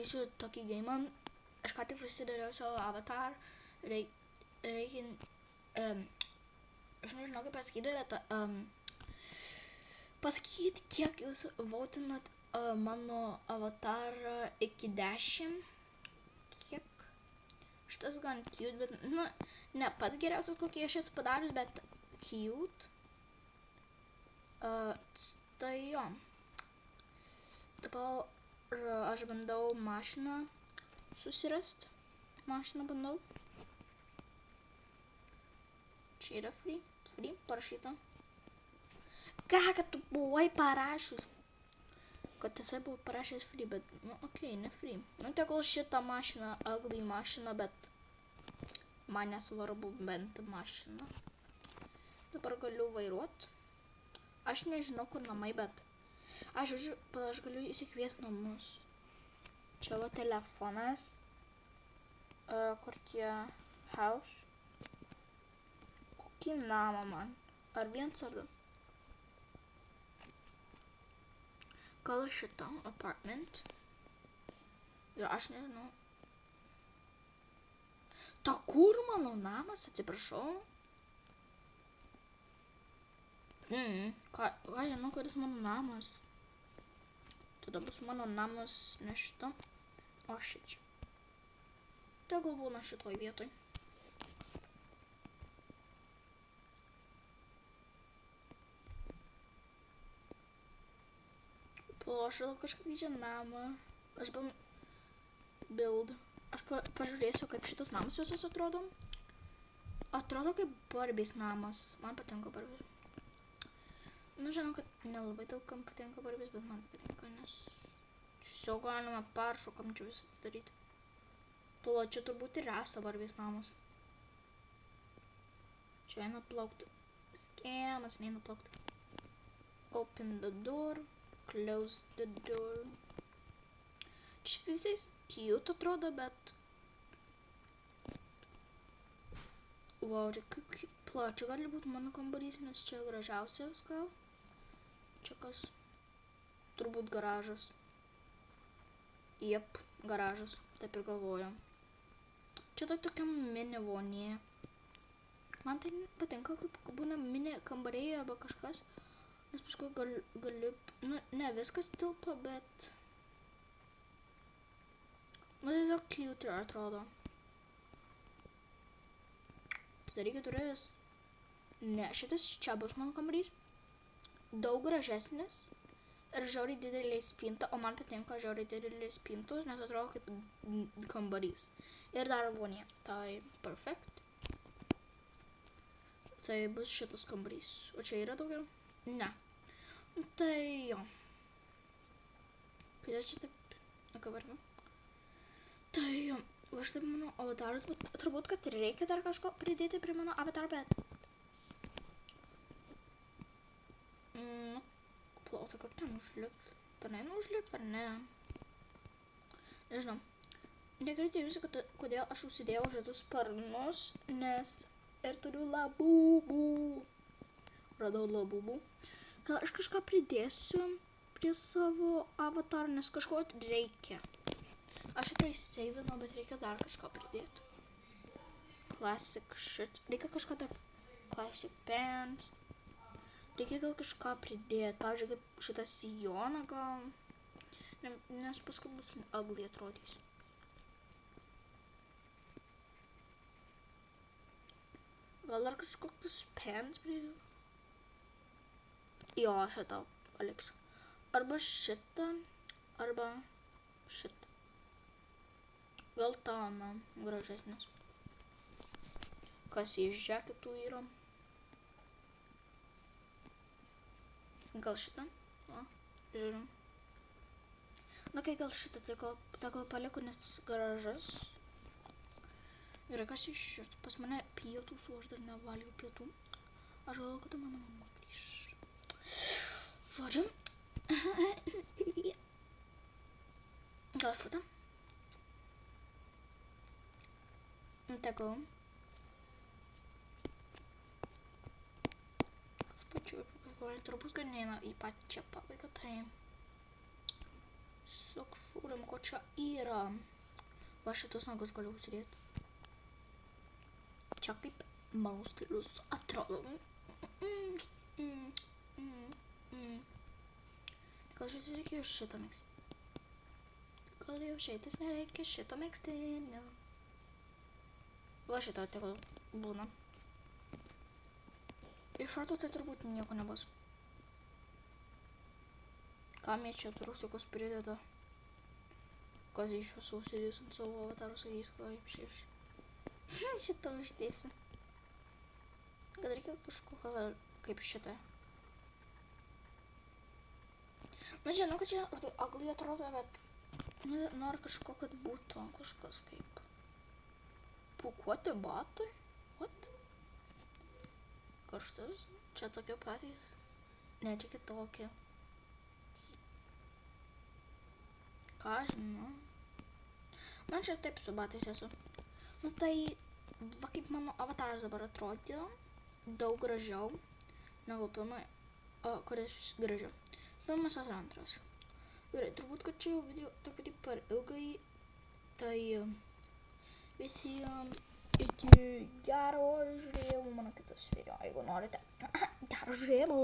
pasakysiu tokį gėjimą. Aš ką tik prisidariau savo avatar. Reikia... Aš nežinau kaip pasakyti, bet... pasakykit, kiek jūs votinat mano avatarą iki 10. Kiek? Šitas gan cute, bet... Nu, ne pats geriausias, kokį aš esu padaręs, bet cute. Tai jo. Dabar aš bandau mašiną susirast. Mašiną bandau. Čia yra free. Free parašyta. Ką, kad tu buvai parašęs? Kad tiesai buvau parašęs free, bet, nu, okei, ne free. Nu, tegul šitą mašiną, ugly mašiną, bet man nesvarbu bent mašiną. Dabar galiu vairuot. Aš nežinau, kur namai, bet aš galiu įsikviesti namus. Čia va telefonas. Kur tie house. Kokį namą man? Ar vienas ar du? Gal šitą apartment. Ir aš nežinau. Ta kur mano namas, atsiprašau? Ką žinau, kuris mano namas. Tada bus mano namas ne šitą, o šičia. Tegul būna šitoj vietoj. Aš radau kažkokį čia namą. Aš build. Aš pažiūrėsiu, kaip šitas namas visas atrodo. Atrodo kaip Barbie's namas. Man patinka Barbie. Nu, žinau, kad nelabai daug kam patinka Barbie's, bet man patinka, nes tiesiog galima peršokam čia visą daryti. Čia turbūt ir esa Barbie's namas. Čia eina plaukti. Skemas neina plaukti. Open the door. Close the door. Čia visais cute atrodo, bet... Wow, čia kaip plačiai gali būti mano kambarys, nes čia gražiausias gal. Čia kas? Turbūt garažas. Jep, garažas. Taip ir galvoju. Čia tai tokia mini vonė. Man tai patinka, kaip būna mini kambariai arba kažkas. Nes paskui galiu... Nu, ne viskas tilpa, bet... Nu, tiesiog cute atrodo. Tada reikia turėtis... Ne, šitas čia bus mano kambarys. Daug gražesnis. Ir žiauriai didelė spinta, o man patinka žiauriai didelė spintos, nes atrodo kaip kambarys. Ir dar vonė. Tai perfect. Tai bus šitas kambarys. O čia yra daugiau? Ne. Tai jo. Kodėl čia taip nekavargiau? Tai jo. O aš taip mano avataras, bet turbūt, kad reikia dar kažko pridėti prie mano avatar, bet... Plauta, kaip ten užlipti? Ten eina užlipti, ar ne? Nežinau. Nekreipti dėmesio, kodėl aš užsidėjau šitus sparnus, nes ir turiu labubų. Radau labubų. Gal aš kažką pridėsiu prie savo avatarą, nes kažko reikia. Aš šitą įseivinau, bet reikia dar kažką pridėti. Classic shit. Reikia kažką dar... Classic pants. Reikia gal kažką pridėti. Pavyzdžiui, kaip šitą sijoną gal... Nes paskui bus ugly atrodys. Gal dar kažkokius pants pridėti? Jo, šitą paliksiu. Arba šitą, arba šitą. Gal tą, na, gražesnis. Kas iš žaketų yra? Gal šitą? O, žiūrim. Na, kai gal šitą, tai gal paliku, nes gražas. Ir kas iš šitą? Pas mane pietus, o aš dar nevalgiau pietų. Aš galvoju, kad mano mama grįš. Žodžiu. Gal šitą? Tegul. Kas pačiu pabaigoje? Turbūt, kad neina į pačią pabaigą, tai... Tiesiog žiūrim, ko čia yra. Va šitus nagus galiu užsidėti. Čia kaip mano stilius atrodo. Gal šitas reikėjo šitą megztinį. Gal jau šitas nereikia šito megztinio. Va šitą tegul būna. Iš šarto tai turbūt nieko nebus. Kam jie čia trusikus prideda? Kas iš jūsų užsidės ant savo avatarų, sakys, kaip šeši. Šitą uždėsiu. Kad reikia kažkokio kaip šitą. Na, žinau, kad čia labai ugly atrodo, bet noriu kažko, kad būtų kažkas kaip pūkuoti batai. What? Kažkas? Čia tokie patys? Ne, čia kitokie. Ką žinau? Man čia taip su batais esu. Nu tai, va kaip mano avataras dabar atrodė, daug gražiau negu pirmai, kuris gražiau. Pirmas ar antras. Gerai, turbūt, kad čia jau video truputį per ilgai, tai visiems iki gero žiūrėjimo mano kitas video, jeigu norite. Gero žiūrėjimo!